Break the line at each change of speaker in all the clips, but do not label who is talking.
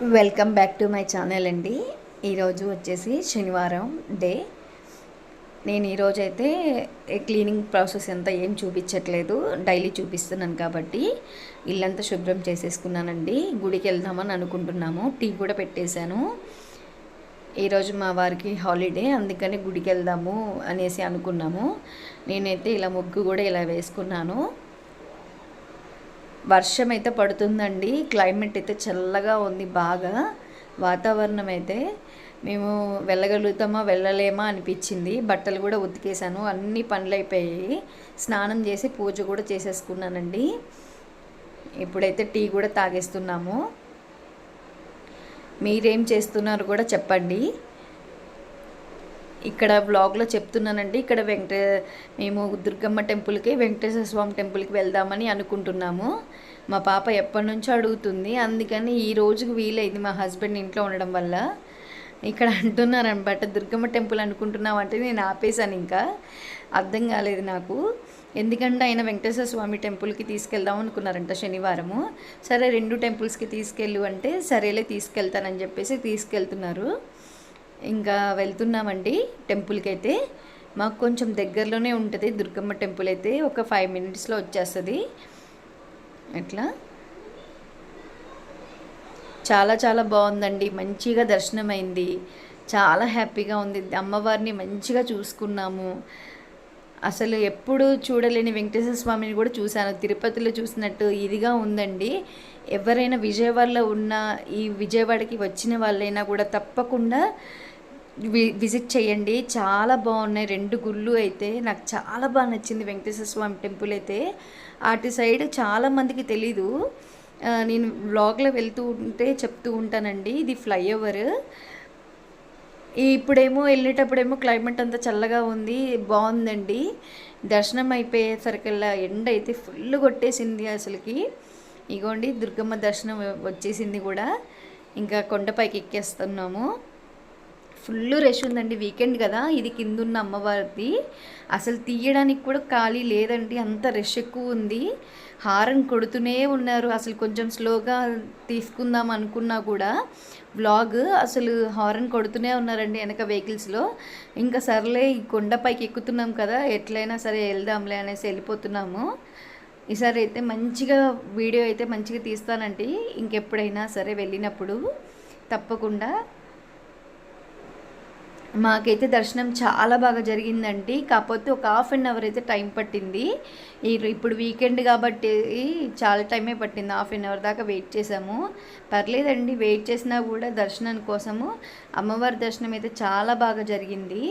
Welcome back to my channel అండి. ఈరోజు వచ్చేసి శనివారం డే. నేను ఈరోజు అయితే క్లీనింగ్ ప్రాసెస్ అంతా ఏం చూపించట్లేదు, డైలీ చూపిస్తున్నాను కాబట్టి ఇల్లంతా శుభ్రం చేసేసుకున్నానండి. గుడికి వెళ్దామని అనుకుంటున్నాము. టీ కూడా పెట్టేశాను. ఈరోజు మా వారికి హాలిడే, అందుకని గుడికి వెళ్దాము అనేసి అనుకున్నాము. నేనైతే ఇలా ముగ్గు కూడా ఇలా వేసుకున్నాను. వర్షం అయితే పడుతుందండి. క్లైమేట్ అయితే చల్లగా ఉంది బాగా. వాతావరణం అయితే మేము వెళ్ళగలుగుతామా వెళ్ళలేమా అనిపించింది. బట్టలు కూడా ఉతికేసాను, అన్ని పనులు అయిపోయాయి. స్నానం చేసి పూజ కూడా చేసేసుకున్నానండి. ఇప్పుడైతే టీ కూడా తాగేస్తున్నాము. మీరేం చేస్తున్నారు కూడా చెప్పండి. ఇక్కడ బ్లాగ్లో చెప్తున్నానండి. ఇక్కడ మేము దుర్గమ్మ టెంపుల్కి, వెంకటేశ్వర స్వామి టెంపుల్కి వెళ్దామని అనుకుంటున్నాము. మా పాప ఎప్పటి నుంచో అడుగుతుంది, అందుకని ఈ రోజుకి వీలైంది మా హస్బెండ్ ఇంట్లో ఉండడం వల్ల. ఇక్కడ అంటున్నారనమాట, దుర్గమ్మ టెంపుల్ అనుకుంటున్నాం అంటే నేను ఆపేశాను. ఇంకా అర్థం కాలేదు నాకు, ఎందుకంటే ఆయన వెంకటేశ్వర స్వామి టెంపుల్కి తీసుకెళ్దాం అనుకున్నారంట శనివారము. సరే 2 టెంపుల్స్కి తీసుకెళ్ళు అంటే సరేలే తీసుకెళ్తానని చెప్పేసి తీసుకెళ్తున్నారు. ఇంకా వెళ్తున్నామండి టెంపుల్కి. అయితే మాకు కొంచెం దగ్గరలోనే ఉంటుంది దుర్గమ్మ టెంపుల్. అయితే ఒక 5 మినిట్స్లో వచ్చేస్తుంది. అట్లా చాలా చాలా బాగుందండి. మంచిగా దర్శనమైంది, చాలా హ్యాపీగా ఉంది. అమ్మవారిని మంచిగా చూసుకున్నాము. అసలు ఎప్పుడు చూడలేని వెంకటేశ్వర స్వామిని కూడా చూశాను. తిరుపతిలో చూసినట్టు ఇదిగా ఉందండి. ఎవరైనా విజయవాడలో ఉన్న, ఈ విజయవాడకి వచ్చిన వాళ్ళైనా కూడా తప్పకుండా విజిట్ చేయండి. చాలా బాగున్నాయి 2 గుళ్ళు అయితే. నాకు చాలా బాగా నచ్చింది వెంకటేశ్వర స్వామి టెంపుల్ అయితే. అటు సైడ్ చాలామందికి తెలీదు. నేను వ్లాగ్లో వెళ్తూ ఉంటే చెప్తూ ఉంటానండి. ఇది ఫ్లైఓవర్. ఇప్పుడేమో వెళ్ళేటప్పుడేమో క్లైమేట్ అంతా చల్లగా ఉంది, బాగుందండి. దర్శనం అయిపోయేసరికల్లా ఎండ అయితే ఫుల్ కొట్టేసింది అసలుకి. ఇగోండి దుర్గమ్మ దర్శనం వచ్చేసింది కూడా. ఇంకా కొండపైకి ఎక్కేస్తున్నాము. ఫుల్ రష్ ఉందండి, వీకెండ్ కదా. ఇది కిందున్న అమ్మవారిది. అసలు తీయడానికి కూడా ఖాళీ లేదండి, అంత రష్ ఎక్కువ ఉంది. హారన్ కొడుతూనే ఉన్నారు. అసలు కొంచెం స్లోగా తీసుకుందాం అనుకున్నా కూడా వ్లాగ్ అసలు హారన్ కొడుతూనే ఉన్నారండి వెనక వెహికల్స్లో. ఇంకా సర్లే ఈ కొండపైకి ఎక్కుతున్నాం కదా, ఎట్లయినా సరే వెళ్దాంలే అనేసి వెళ్ళిపోతున్నాము. ఈసారి అయితే మంచిగా వీడియో అయితే మంచిగా తీస్తానండి, ఇంకెప్పుడైనా సరే వెళ్ళినప్పుడు తప్పకుండా. మాకైతే దర్శనం చాలా బాగా జరిగిందండి. కాకపోతే ఒక ½ అయితే టైం పట్టింది. ఇప్పుడు వీకెండ్ కాబట్టి చాలా టైమే పట్టింది. ½ దాకా వెయిట్ చేసాము. పర్లేదండి, వెయిట్ చేసినా కూడా దర్శనం కోసము. అమ్మవారి దర్శనం అయితే చాలా బాగా జరిగింది.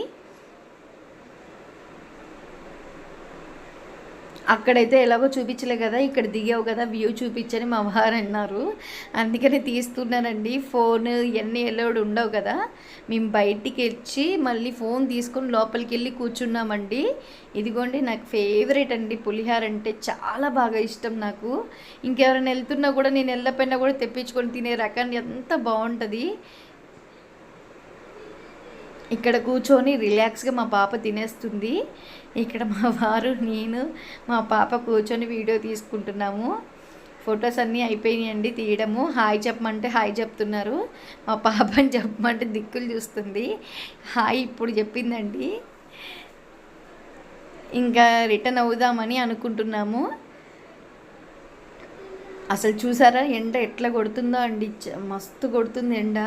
అక్కడైతే ఎలాగో చూపించలే కదా, ఇక్కడ దిగావు కదా వ్యూ చూపించని మా వారు అన్నారు. అందుకని తీస్తున్నానండి. ఫోన్ ఇవన్నీ ఎలోడ్ ఉండవు కదా. మేము బయటికి వచ్చి మళ్ళీ ఫోన్ తీసుకొని లోపలికి వెళ్ళి కూర్చున్నామండి. ఇదిగోండి నాకు ఫేవరెట్ అండి, పులిహార అంటే చాలా బాగా ఇష్టం నాకు. ఇంకెవరైనా వెళ్తున్నా కూడా, నేను వెళ్ళకపోయినా కూడా తెప్పించుకొని తినే రకాన్ని ఎంత బాగుంటుంది. ఇక్కడ కూర్చొని రిలాక్స్గా మా పాప తినేస్తుంది. ఇక్కడ మా వారు, నేను, మా పాప కూర్చొని వీడియో తీసుకుంటున్నాము. ఫొటోస్ అన్నీ అయిపోయినాయండి తీయడము. హాయ్ చెప్పమంటే హాయ్ చెప్తున్నారు. మా పాపని చెప్పమంటే దిక్కులు చూస్తుంది. హాయ్ ఇప్పుడు చెప్పిందండి. ఇంకా రిటర్న్ అవుదామని అనుకుంటున్నాము. అసలు చూసారా ఎండ ఎట్లా కొడుతుందో అండి, మస్తు కొడుతుంది ఎండ.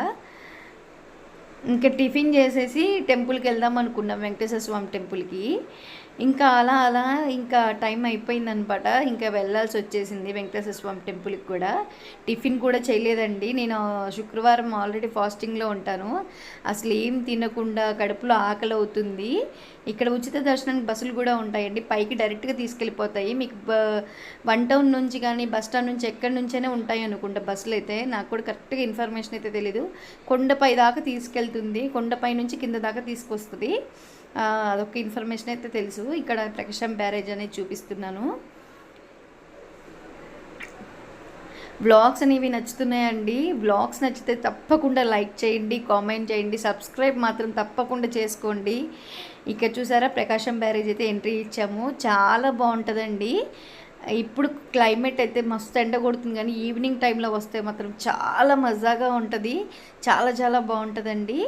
ఇంకా టిఫిన్ చేసేసి టెంపుల్కి వెళ్దాం అనుకున్నాం, వెంకటేశ్వర స్వామి టెంపుల్కి. ఇంకా అలా అలా ఇంకా టైం అయిపోయిందనమాట. ఇంకా వెళ్ళాల్సి వచ్చేసింది వెంకటేశ్వర స్వామి టెంపుల్కి కూడా. టిఫిన్ కూడా చేయలేదండి. నేను శుక్రవారం ఆల్రెడీ ఫాస్టింగ్లో ఉంటాను. అసలు ఏం తినకుండా కడుపులో ఆకలి అవుతుంది. ఇక్కడ ఉచిత దర్శనానికి బస్సులు కూడా ఉంటాయండి, పైకి డైరెక్ట్గా తీసుకెళ్ళిపోతాయి. మీకు 1 టౌన్ నుంచి కానీ బస్ స్టాండ్ నుంచి ఎక్కడి నుంచైనా ఉంటాయి అనుకుంటా బస్సులు అయితే. నాకు కూడా కరెక్ట్గా ఇన్ఫర్మేషన్ అయితే తెలీదు. కొండపై దాకా తీసుకెళ్తుంది, కొండపై నుంచి కింద దాకా తీసుకొస్తుంది. అదొక ఇన్ఫర్మేషన్ అయితే తెలుసు. ఇక్కడ ప్రకాశం బ్యారేజ్ అనేది చూపిస్తున్నాను. వ్లాగ్స్ అనేవి నచ్చుతున్నాయండి. వ్లాగ్స్ నచ్చితే తప్పకుండా లైక్ చేయండి, కామెంట్ చేయండి, సబ్స్క్రైబ్ మాత్రం తప్పకుండా చేసుకోండి. ఇక్కడ చూసారా ప్రకాశం బ్యారేజ్ అయితే ఎంట్రీ ఇచ్చాము. చాలా బాగుంటుందండి. ఇప్పుడు క్లైమేట్ అయితే మస్తు ఎండ కొడుతుంది, కానీ ఈవినింగ్ టైంలో వస్తే మాత్రం చాలా మజాగా ఉంటుంది, చాలా చాలా బాగుంటుందండి.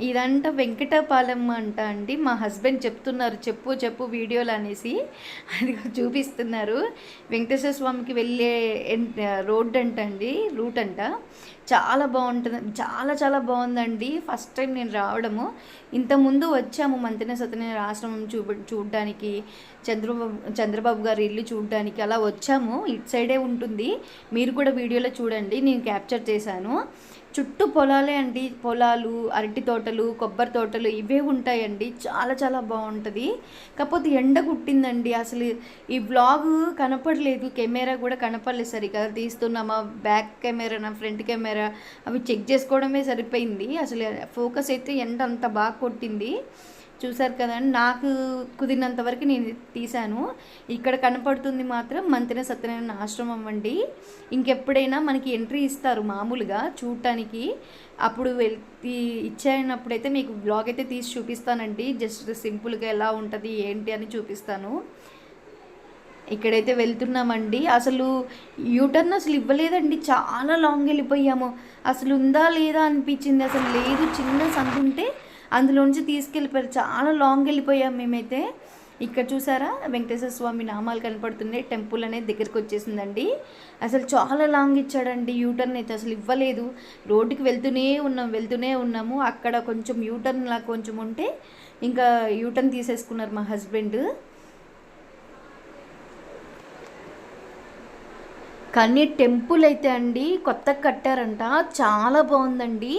ఇదంతా వెంకటపాలెం అంట అండి. మా హస్బెండ్ చెప్తున్నారు, చెప్పు చెప్పు వీడియోలు అనేసి అది చూపిస్తున్నారు. వెంకటేశ్వర స్వామికి వెళ్ళే రోడ్ అంట అండి, రూట్ అంట. చాలా బాగుంటుంది, చాలా చాలా బాగుందండి. ఫస్ట్ టైం నేను రావడము. ఇంతకుముందు వచ్చాము మంతెన సత్యనారాయణ ఆశ్రమం చూడడానికి, చంద్రబాబు గారి ఇల్లు చూడడానికి అలా వచ్చాము. ఇటు సైడే ఉంటుంది, మీరు కూడా వీడియోలో చూడండి, నేను క్యాప్చర్ చేశాను. చుట్టూ పొలాలే అండి, పొలాలు, అరటి తోటలు, కొబ్బరి తోటలు ఇవే ఉంటాయండి. చాలా చాలా బాగుంటుంది. కాకపోతే ఎండ కుట్టిందండి, అసలు ఈ వ్లాగ్ కనపడలేదు, కెమెరా కూడా కనపడలేదు సరిగా. తీస్తున్నామా బ్యాక్ కెమెరా నా ఫ్రంట్ కెమెరా అవి చెక్ చేసుకోవడమే సరిపోయింది. అసలు ఫోకస్ అయితే ఎండ అంత బాగా కొట్టింది. చూసారు కదండి, నాకు కుదిరినంత వరకు నేను తీశాను. ఇక్కడ కనపడుతుంది మాత్రం మంతెన సత్యనారాయణ ఆశ్రమం అండి. ఇంకెప్పుడైనా మనకి ఎంట్రీ ఇస్తారు మామూలుగా చూడటానికి, అప్పుడు ఇచ్చేనప్పుడైతే మీకు బ్లాగ్ అయితే తీసి చూపిస్తానండి. జస్ట్ సింపుల్గా ఎలా ఉంటుంది ఏంటి అని చూపిస్తాను. ఇక్కడైతే వెళ్తున్నామండి. అసలు యూటర్న్ అసలు ఇవ్వలేదండి, చాలా లాంగ్ వెళ్ళిపోయాము. అసలు ఉందా లేదా అనిపించింది, అసలు లేదు. చిన్న సందుంటే అందులోంచి తీసుకెళ్ళిపోయారు, చాలా లాంగ్ వెళ్ళిపోయాం మేమైతే. ఇక్కడ చూసారా వెంకటేశ్వర స్వామి నామాలు కనపడుతున్నాయి, టెంపుల్ అనేది దగ్గరికి వచ్చేసిందండి. అసలు చాలా లాంగ్ ఇచ్చాడండి, యూటర్న్ అయితే అసలు ఇవ్వలేదు. రోడ్డుకి వెళ్తూనే ఉన్నాము. అక్కడ కొంచెం యూటర్న్ లా కొంచెం ఉంటే ఇంకా యూటర్న్ తీసేసుకున్నారు మా హస్బెండ్. కానీ టెంపుల్ అయితే అండి కొత్తగా కట్టారంట, చాలా బాగుందండి.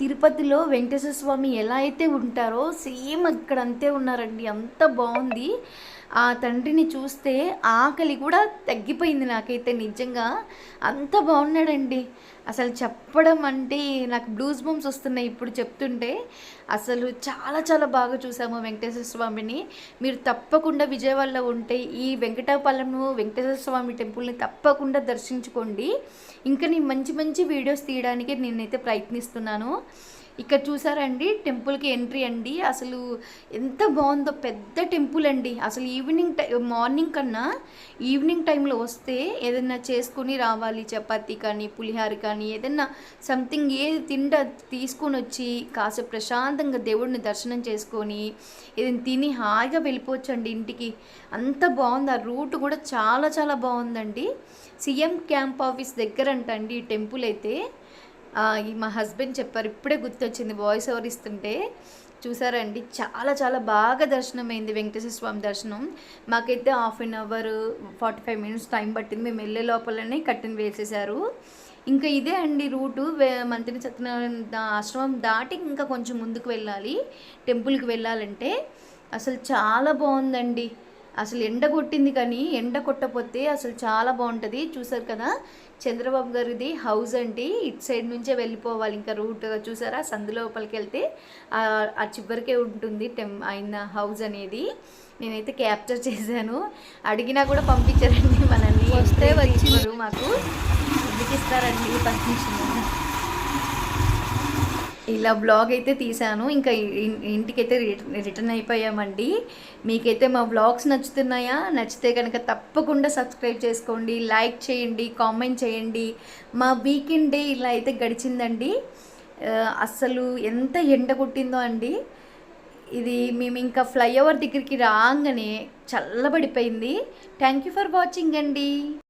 తిరుపతిలో వెంకటేశ్వర స్వామి ఎలా అయితే ఉంటారో సేమ్ ఇక్కడ అంతే ఉన్నారండి, అంత బాగుంది. ఆ తండ్రిని చూస్తే ఆకలి కూడా తగ్గిపోయింది నాకైతే, నిజంగా అంత బాగున్నాడండి. అసలు చెప్పడం అంటే నాకు బ్లూస్ బంప్స్ వస్తున్నాయి ఇప్పుడు చెప్తుంటే. అసలు చాలా చాలా బాగా చూసాము వెంకటేశ్వర స్వామిని. మీరు తప్పకుండా విజయవాడలో ఉంటే ఈ వెంకటేశ్వర స్వామి టెంపుల్ని తప్పకుండా దర్శించుకోండి. ఇంకా నేను మంచి మంచి వీడియోస్ తీయడానికి నేనైతే ప్రయత్నిస్తున్నాను. ఇక్కడ చూసారండి టెంపుల్కి ఎంట్రీ అండి. అసలు ఎంత బాగుందో, పెద్ద టెంపుల్ అండి. అసలు మార్నింగ్ కన్నా ఈవినింగ్ టైంలో వస్తే ఏదైనా చేసుకుని రావాలి, చపాతీ కానీ పులిహార కానీ ఏదైనా సంథింగ్ ఏది తీసుకొని వచ్చి కాసేపు ప్రశాంతంగా దేవుడిని దర్శనం చేసుకొని ఏదైనా తిని హాయిగా వెళ్ళిపోవచ్చు అండి ఇంటికి. అంత బాగుంది, ఆ రూట్ కూడా చాలా చాలా బాగుందండి. సీఎం క్యాంప్ ఆఫీస్ దగ్గర అంటండి ఈ టెంపుల్ అయితే. మా హస్బెండ్ చెప్పారు, ఇప్పుడే గుర్తొచ్చింది వాయిస్ ఓవర్ ఇస్తుంటే. చూసారండి చాలా చాలా బాగా దర్శనం అయింది, వెంకటేశ్వర స్వామి దర్శనం. మాకైతే 1/2 అవర్ 45 మినిట్స్ టైం పట్టింది. మేము వెళ్ళే లోపలనే కట్టెన్ వేసేసారు. ఇంకా ఇదే అండి రూటు. మంతెన సత్యనారాయణ ఆశ్రమం దాటి ఇంకా కొంచెం ముందుకు వెళ్ళాలి టెంపుల్కి వెళ్ళాలంటే. అసలు చాలా బాగుందండి. అసలు ఎండ కొట్టింది కానీ ఎండ కొట్టకపోతే అసలు చాలా బాగుంటుంది. చూసారు కదా చంద్రబాబు గారిది హౌస్ అండి, ఇటు సైడ్ నుంచే వెళ్ళిపోవాలి. ఇంకా రూట్ చూసారా, సందు లోపలికి వెళ్తే ఆ చివరికే ఉంటుంది ఆయన హౌస్ అనేది. నేనైతే క్యాప్చర్ చేశాను. అడిగినా కూడా పంపించారండి మనల్ని, వస్తే వచ్చినారు. మాకు ఎందుకు ఇస్తారండి పర్మిషన్. ఇలా బ్లాగ్ అయితే తీసాను. ఇంకా ఇంటికైతే రిటర్న్ అయిపోయామండి. మీకైతే మా బ్లాగ్స్ నచ్చుతున్నాయా? నచ్చితే కనుక తప్పకుండా సబ్స్క్రైబ్ చేసుకోండి, లైక్ చేయండి, కామెంట్ చేయండి. మా వీకెండ్ డే ఇలా అయితే గడిచిందండి. అస్సలు ఎంత ఎండ కొట్టిందో అండి. ఇది మేము ఇంకా ఫ్లైఓవర్ దగ్గరికి రాగానే చల్లబడిపోయింది. థ్యాంక్ యూ ఫర్ వాచింగ్ అండి.